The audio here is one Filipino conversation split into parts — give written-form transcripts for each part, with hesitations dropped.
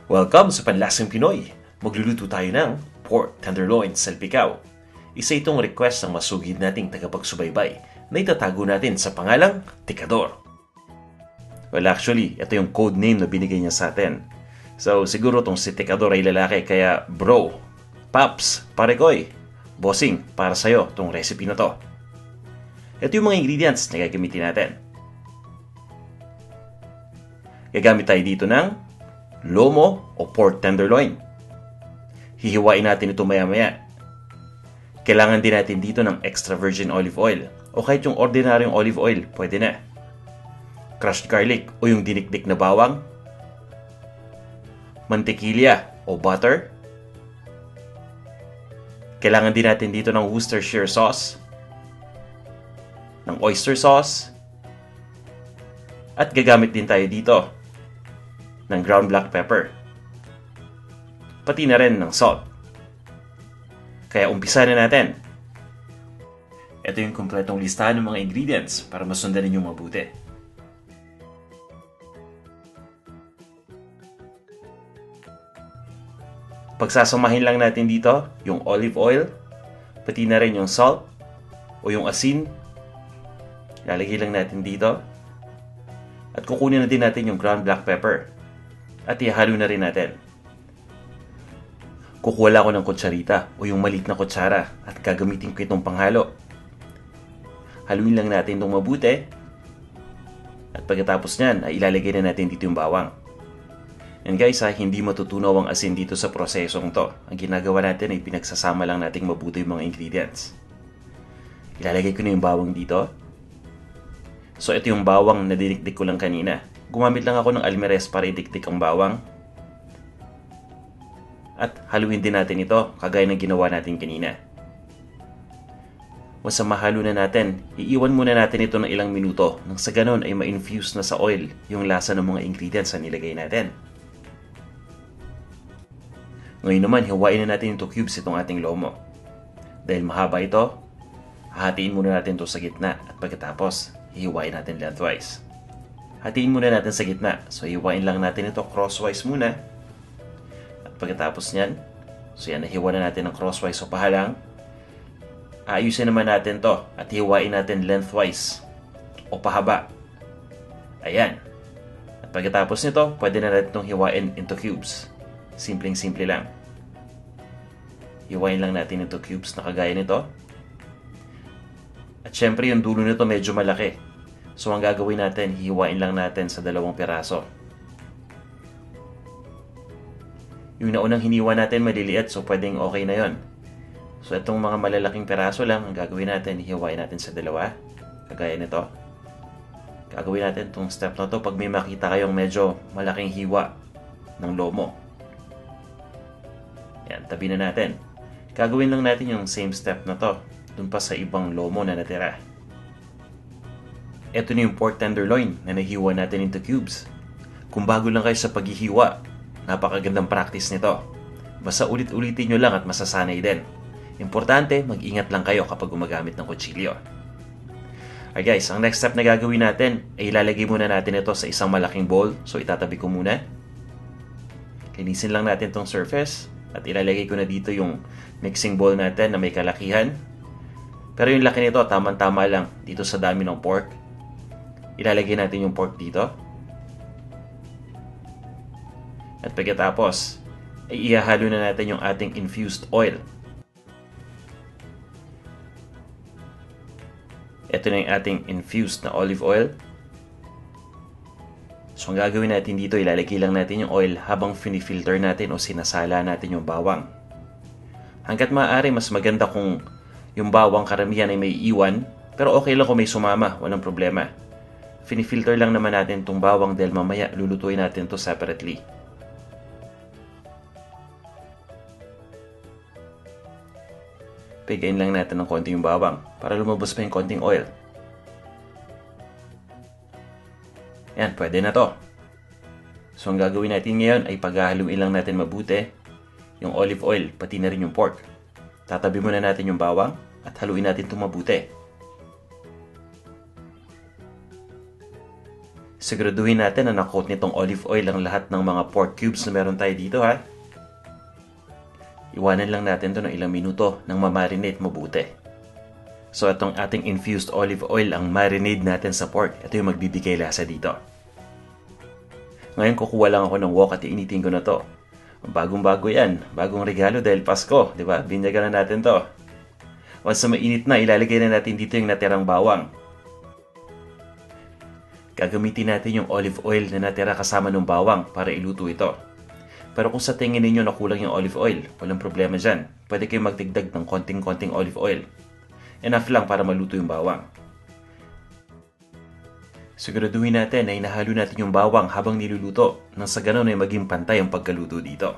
Welcome sa Panlasang Pinoy! Magluluto tayo ng pork tenderloin salpikaw. Isa itong request ng masugid nating tagapagsubaybay na itatago natin sa pangalang Tikador. Well, actually, ito yung code name na binigay niya sa atin. So, siguro tong si Tikador ay lalaki, kaya bro, paps, parekoy, bossing, para sa'yo tong recipe na to. Ito yung mga ingredients na gagamitin natin. Gagamit tayo dito ng lomo o pork tenderloin. Hihiwain natin ito maya-maya. Kailangan din natin dito ng extra virgin olive oil o kahit yung ordinaryong olive oil, pwede na. Crushed garlic o yung dinikdik na bawang. Mantikilya o butter. Kailangan din natin dito ng Worcestershire sauce, ng oyster sauce, at gagamit din tayo dito ng ground black pepper, pati na rin ng salt. Kaya umpisa na natin. Ito yung kompletong listahan ng mga ingredients para masundan ninyong mabuti. Pagsasamahin lang natin dito yung olive oil, pati na rin yung salt o yung asin. Lalagay lang natin dito. At kukunin na din natin yung ground black pepper. At ihalo na rin natin. Kukuha ko ng kutsarita o yung maliit na kutsara at gagamitin ko itong panghalo. Haluin lang natin itong mabuti. At pagkatapos nyan, ay ilalagay na natin dito yung bawang. And guys, hindi matutunaw ang asin dito sa prosesong to. Ang ginagawa natin ay pinagsasama lang natin mabuti yung mga ingredients. Ilalagay ko na yung bawang dito. So ito yung bawang na dinikdik ko lang kanina. Gumamit lang ako ng almeres para idikdik ang bawang. At haluin din natin ito, kagaya ng ginawa natin kanina. Once mahalo na natin, iiwan muna natin ito ng ilang minuto nang sa ganon ay ma-infuse na sa oil yung lasa ng mga ingredients na nilagay natin. Ngayon naman, hiwain na natin into cubes itong ating lomo. Dahil mahaba ito, hahatiin muna natin ito sa gitna at pagkatapos, hihiwain natin lengthwise. Hatiin muna natin sa gitna. So, hiwain lang natin ito crosswise muna. At pagkatapos nyan, so yan, nahiwa na natin ng crosswise o pahalang. Ayusin naman natin to at hiwain natin lengthwise o pahaba. Ayan. At pagkatapos nito, pwede na natin itong hiwain into cubes. Simpleng-simple lang. Hiwain lang natin into cubes na kagaya nito. At syempre, yung dulo nito medyo malaki. So, ang gagawin natin, hihiwain lang natin sa 2 piraso. Yung naunang hiniwa natin maliliit, so pwedeng okay na yon. So, itong mga malalaking piraso lang, ang gagawin natin, hihiwain natin sa 2. Kagaya nito. Gagawin natin itong step na to pag may makita kayong medyo malaking hiwa ng lomo. Yan, tabi na natin. Gagawin lang natin yung same step na to dun pa sa ibang lomo na natira. Ito na yung pork tenderloin na nahiwa natin into cubes. Kung bago lang kayo sa paghihiwa, napakagandang practice nito. Basta ulit-ulitin nyo lang at masasanay din. Importante, mag-ingat lang kayo kapag gumagamit ng kutsilyo. Alright guys, ang next step na gagawin natin ay ilalagay muna natin ito sa isang malaking bowl. So itatabi ko muna. Linisin lang natin itong surface at ilalagay ko na dito yung mixing bowl natin na may kalakihan. Pero yung laki nito, tama-tama lang dito sa dami ng pork. Ilalagay natin yung pork dito. At pagkatapos, ay ihahalo na natin yung ating infused oil. Ito na yung ating infused na olive oil. So, ang gagawin natin dito, ilalagay lang natin yung oil habang finifilter natin o sinasala natin yung bawang. Hanggat maaari, mas maganda kung yung bawang karamihan ay may iwan, pero okay lang kung may sumama, walang problema. Finifilter lang naman natin itong bawang dahil mamaya lulutuin natin ito separately. Pigain lang natin ng konti yung bawang para lumabas pa yung konting oil. Yan, pwede na to. So, ang gagawin natin ngayon ay paghahaluin lang natin mabuti yung olive oil, pati na rin yung pork. Tatabi muna natin yung bawang at haluin natin itong mabuti. Siguraduhin natin na na-coat nitong olive oil ang lahat ng mga pork cubes na meron tayo dito ha. Iwanan lang natin ito ng ilang minuto nang ma-marinate mabuti. So itong ating infused olive oil ang marinade natin sa pork. Ito yung magbibigay lasa dito. Ngayon kukuha lang ako ng wok at iinitin ko na to. Bagong-bago yan. Bagong regalo dahil Pasko. Diba? Binyagan na natin to. Once na mainit na, ilalagay na natin dito yung natirang bawang. Gagamitin natin yung olive oil na natira kasama ng bawang para iluto ito. Pero kung sa tingin ninyo nakulang yung olive oil, walang problema dyan. Pwede kayong magdagdag ng konting-konting olive oil. Enough lang para maluto yung bawang. Siguraduhin natin na inahalo natin yung bawang habang niluluto nang sa ganun ay maging pantay ang pagkaluto dito.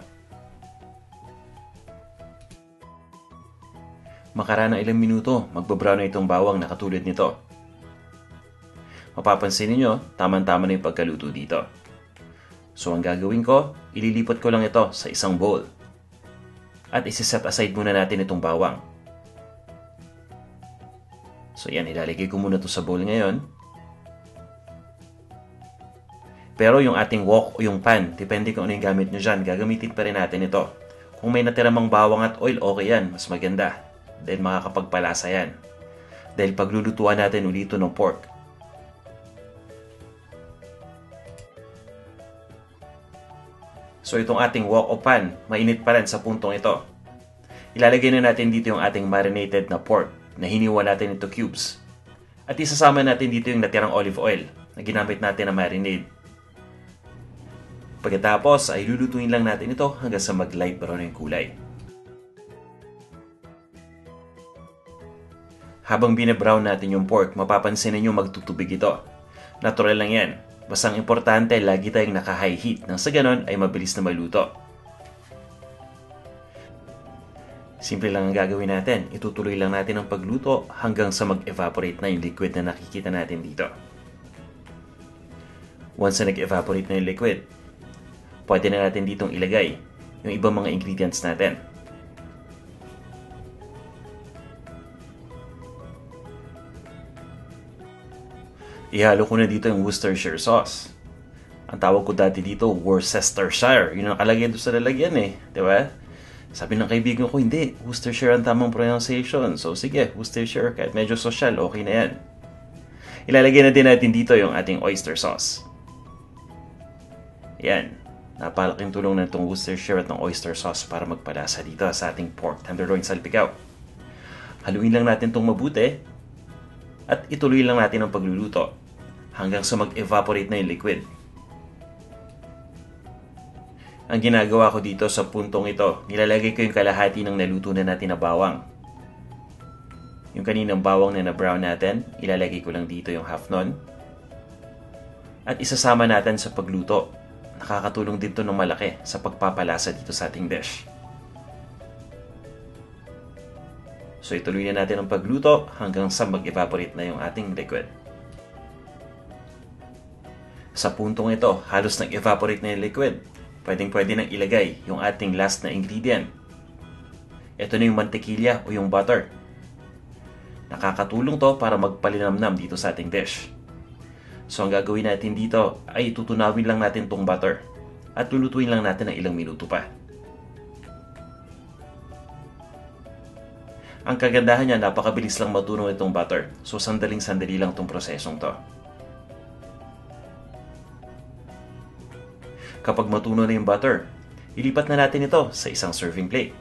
Makaraan ng ilang minuto, magbabrown na itong bawang na katulad nito. Mapapansin ninyo, tamang-tama na yung pagkaluto dito. So ang gagawin ko, ililipat ko lang ito sa isang bowl. At isi-set aside muna natin itong bawang. So yan, ilalagay ko muna ito sa bowl ngayon. Pero yung ating wok o yung pan, depende kung ano yung gamit nyo dyan, gagamitin pa rin natin ito. Kung may natiramang bawang at oil, okay yan, mas maganda. Dahil makakapagpalasa yan. Dahil paglulutuan natin ulit ito ng pork. So itong ating wok o pan, mainit pa rin sa puntong ito. Ilalagay na natin dito yung ating marinated na pork na hiniwa natin into cubes. At isasama natin dito yung natirang olive oil na ginamit natin na marinade. Pagkatapos ay lulutuin lang natin ito hanggang sa mag-light brown yung kulay. Habang binabrown natin yung pork, mapapansin ninyo magtutubig ito. Natural lang yan. Basta ang importante, lagi tayong naka-high heat nang sa ganon ay mabilis na maluto. Simple lang ang gagawin natin. Itutuloy lang natin ang pagluto hanggang sa mag-evaporate na yung liquid na nakikita natin dito. Once na nag-evaporate na yung liquid, pwede na natin ditong ilagay yung ibang mga ingredients natin. Ihalo ko na dito yung Worcestershire sauce. Ang tawag ko dati dito, Worcestershire. Yun ang nakalagay doon sa lalagyan eh. Diba? Sabi ng kaibigan ko, hindi. Worcestershire ang tamang pronunciation. So sige, Worcestershire. Kahit medyo social, okay na yan. Ilalagay na din natin dito yung ating oyster sauce. Yan. Napalaking tulong na itong Worcestershire at ng oyster sauce para magpalasa dito sa ating pork tenderloin salpikaw. Haluin lang natin itong mabuti at ituloy lang natin ang pagluluto hanggang sa mag-evaporate na yung liquid. Ang ginagawa ko dito sa puntong ito, nilalagay ko yung kalahati ng naluto na natin na bawang. Yung kaninang bawang na na-brown natin, ilalagay ko lang dito yung half nun. At isasama natin sa pagluto. Nakakatulong din ito ng malaki sa pagpapalasa dito sa ating dish. So ituloy na natin ang pagluto hanggang sa mag-evaporate na yung ating liquid. Sa puntong ito, halos nag-evaporate na yung liquid. Pwedeng-pwede nang ilagay yung ating last na ingredient. Ito na yung mantikilya o yung butter. Nakakatulong to para magpalinamnam dito sa ating dish. So ang gagawin natin dito ay tutunawin lang natin tong butter at lulutuin lang natin ng ilang minuto pa. Ang kagandahan niya, napakabilis lang matunaw itong butter. So sandaling-sandali lang itong prosesong to. Kapag matunaw na yung butter, ilipat na natin ito sa isang serving plate.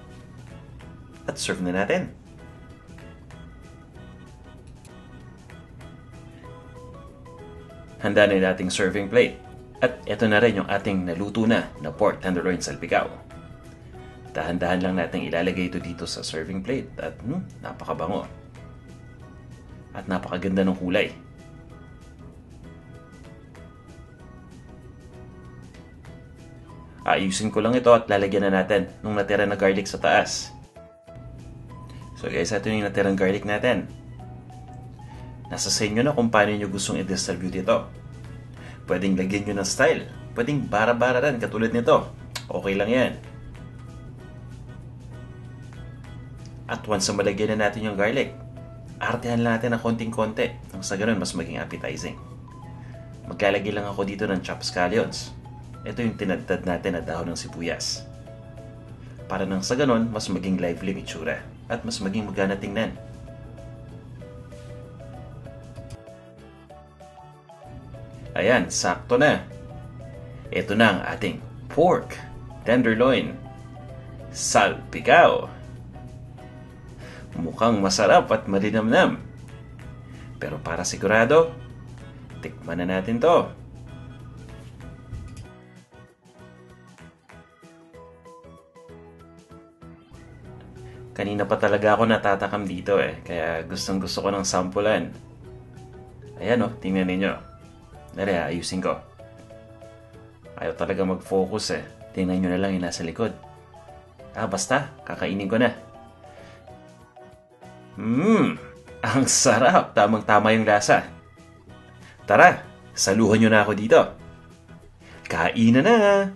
At serve na natin. Handa na yung ating serving plate. At ito na rin yung ating naluto na pork tenderloin salpikaw. Dahan-dahan lang natin ilalagay ito dito sa serving plate at napakabango. At napakaganda ng kulay. Ayusin ko lang ito at lalagyan na natin nung natira na garlic sa taas. So guys, ito yung natirang garlic natin. Nasa sa inyo na kung paano nyo gustong i-distribute ito. Pwedeng lagyan nyo ng style. Pwedeng bara-bara rin katulad nito. Okay lang yan. At once na malagyan na natin yung garlic, artehan lang natin ng konting-konti nang sa ganun mas maging appetizing. Maglalagay lang ako dito ng chopped scallions. Ito yung tinadtad natin na dahon ng sibuyas. Para nang sa ganon, mas maging lively ang itsura at mas maging magana tingnan. Ayan, sakto na. Ito na ang ating pork tenderloin salpicao. Mukhang masarap at malinamnam. Pero para sigurado, tikman na natin to. Kanina pa talaga ako natatakam dito kaya gustong gusto ko ng sampulan. Ayan tingnan ninyo. Dali, ayusin ko. Ayaw talaga mag-focus Tingnan nyo na lang yung nasa likod. Basta, kakainin ko na. Ang sarap. Tamang-tama yung lasa. Tara, saluhan nyo na ako dito. Kainan na!